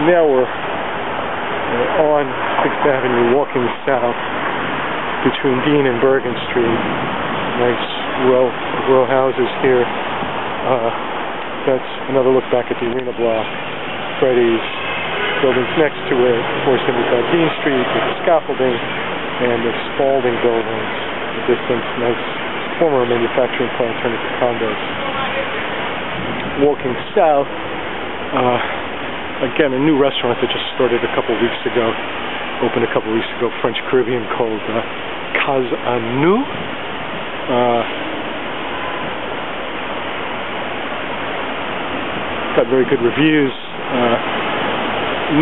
now we're on 6th Avenue, walking south between Dean and Bergen Street. Nice row houses here. That's another look back at the Arena Block. Freddy's buildings next to it. Of course, then we've got Dean Street with the scaffolding and the Spalding buildings. In the distance, nice former manufacturing plant turned into condos. Walking south, again, a new restaurant that just started a couple weeks ago, opened a couple weeks ago, French Caribbean, called Carlton Avenue. Got very good reviews,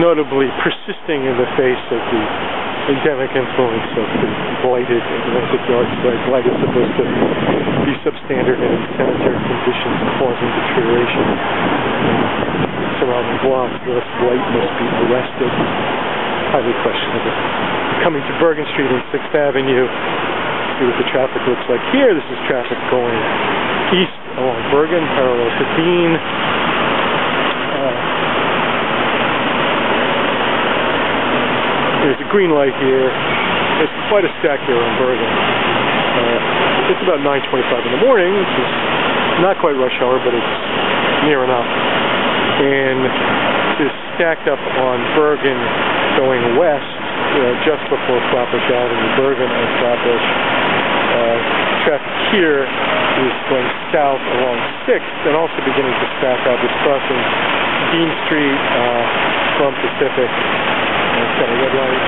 notably persisting in the face of the endemic influence of the blighted Atlantic yard site. Blight is supposed to be substandard in its sanitary conditions, causing deterioration surrounding blocks. Thus, blight must be arrested. Highly questionable. Coming to Bergen Street and 6th Avenue, see what the traffic looks like here. This is traffic going east along Bergen, parallel to Dean. There's a green light here. There's quite a stack here on Bergen. It's about 9:25 in the morning, which is not quite rush hour, but it's near enough. And this is stacked up on Bergen going west, just before Flatbush Avenue, Bergen and Flatbush. Traffic here is going south along 6th and also beginning to stack up. It's crossing Dean Street from Pacific. It's got a red light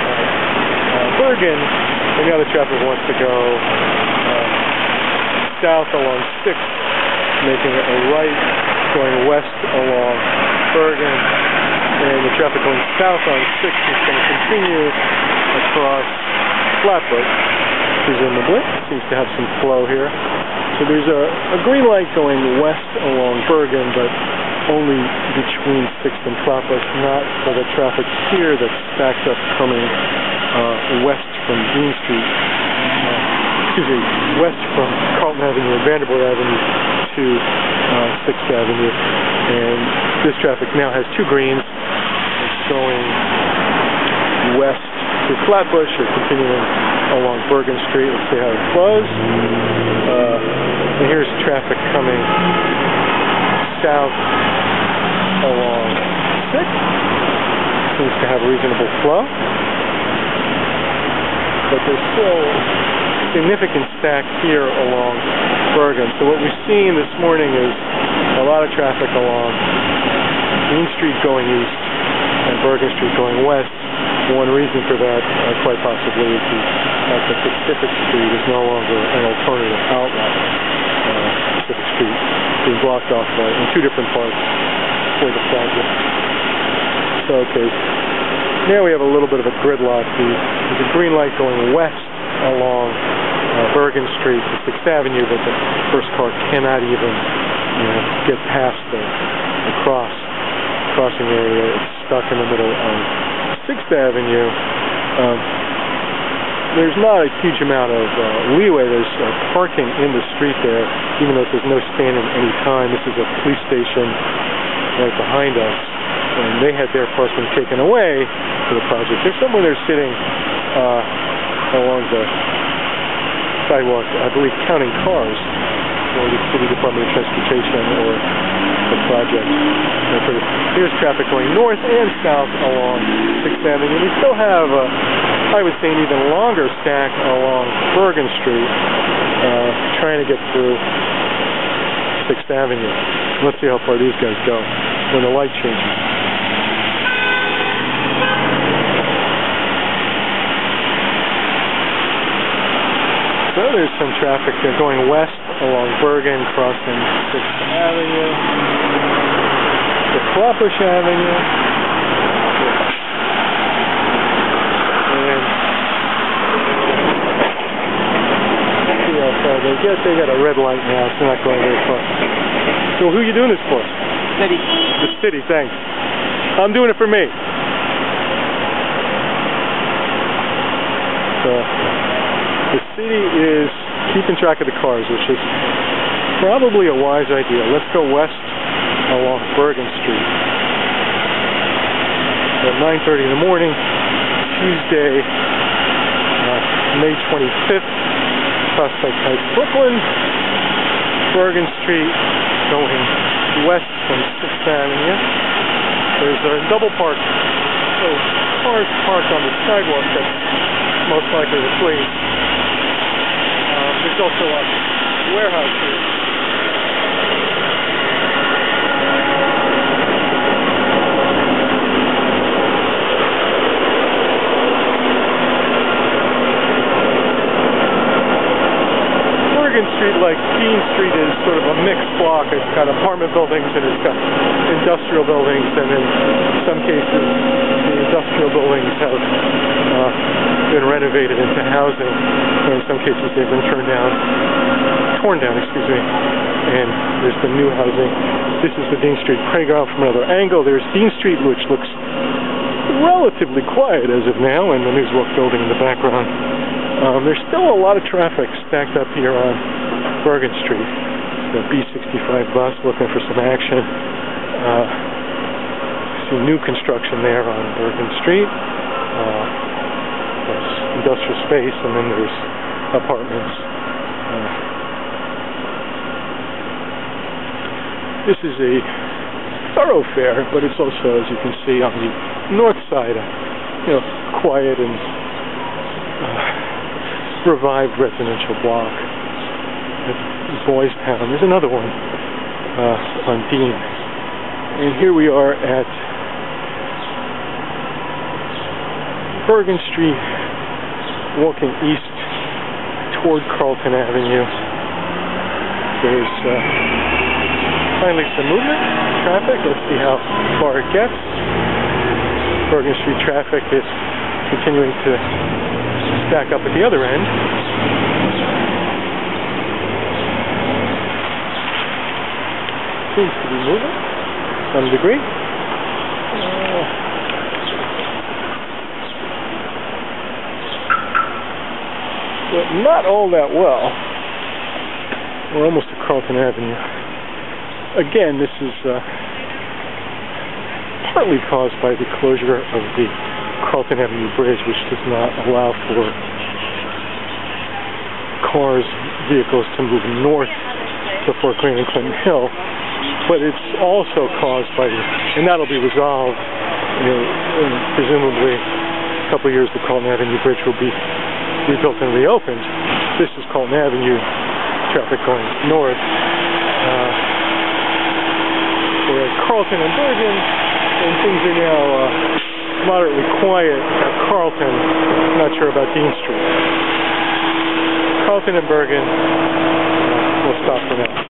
at Bergen, and now the traffic wants to go south along 6th, making a right going west along Bergen, and the traffic going south on 6th is going to continue across Flatbush, presumably. Seems to have some flow here. So there's a green light going west along Bergen, but only between 6th and Flatbush, not for the traffic here that's stacked up coming west from Dean Street, west from Carlton Avenue and Vanderbilt Avenue to 6th Avenue. And this traffic now has two greens. It's going west to Flatbush or continuing along Bergen Street. Let's see how it flows. And here's traffic coming south along 6th. Seems to have reasonable flow, but there's still significant stack here along Bergen. So what we've seen this morning is a lot of traffic along Dean Street going east and Bergen Street going west. One reason for that, quite possibly, is the fact that Pacific Street is no longer an alternative outlet. Pacific Street being blocked off in two different parts for the project. So, okay, now we have a little bit of a gridlock. There's a green light going west along Bergen Street to 6th Avenue, but the first car cannot even get past the crossing area. It's stuck in the middle of 6th Avenue. There's not a huge amount of leeway. There's parking in the street there, even though there's no standing any time. This is a police station right behind us, and they had their parking taken away for the project. There's someone there sitting along the sidewalk, I believe, counting cars for the City Department of Transportation or the project. Here's traffic going north and south along 6th Avenue. We still have, I would say, an even longer stack along Bergen Street, trying to get through 6th Avenue. Let's see how far these guys go when the light changes. So there's some traffic there going west along Bergen, crossing 6th Avenue to Flatbush Avenue. And see how far they get. They got a red light now, so they're not going very far. So who are you doing this for? City. The city, thanks. I'm doing it for me. So the city is keeping track of the cars, which is probably a wise idea. Let's go west along Bergen Street. 9:30 in the morning, Tuesday, May 25th, Prospect Heights, Brooklyn. Bergen Street going west from 6th Avenue. There's a double park. So cars parked on the sidewalk that's most likely the police. There's also a warehouse here. Bergen Street, like Dean Street, is sort of a mixed block. It's got apartment buildings and it's got industrial buildings, and in some cases the industrial buildings have been renovated into housing, and in some cases they've been torn down, and there's the new housing. This is the Dean Street playground from another angle. There's Dean Street, which looks relatively quiet as of now, and the Newswalk building in the background. There's still a lot of traffic stacked up here on Bergen Street. The B65 bus looking for some action. See new construction there on Bergen Street. There's industrial space, and then there's apartments. This is a thoroughfare, but it's also, as you can see, on the north side, quiet and revived residential block at Boys Town. There's another one on Dean. And here we are at Bergen Street, walking east toward Carlton Avenue. There's finally some movement, traffic. Let's see how far it gets. Bergen Street traffic is continuing to stack up at the other end. Seems to be moving to some degree. But not all that well. We're almost at Carlton Avenue. Again, this is partly caused by the closure of the Carlton Avenue Bridge, which does not allow for vehicles to move north before Green and Clinton Hill. But it's also caused by and that'll be resolved. Presumably, a couple of years the Carlton Avenue Bridge will be rebuilt and reopened. This is Carlton Avenue traffic going north. We're at Carlton and Bergen, and things are now moderately quiet at Carlton. Not sure about Dean Street. Carlton and Bergen, we'll stop for now.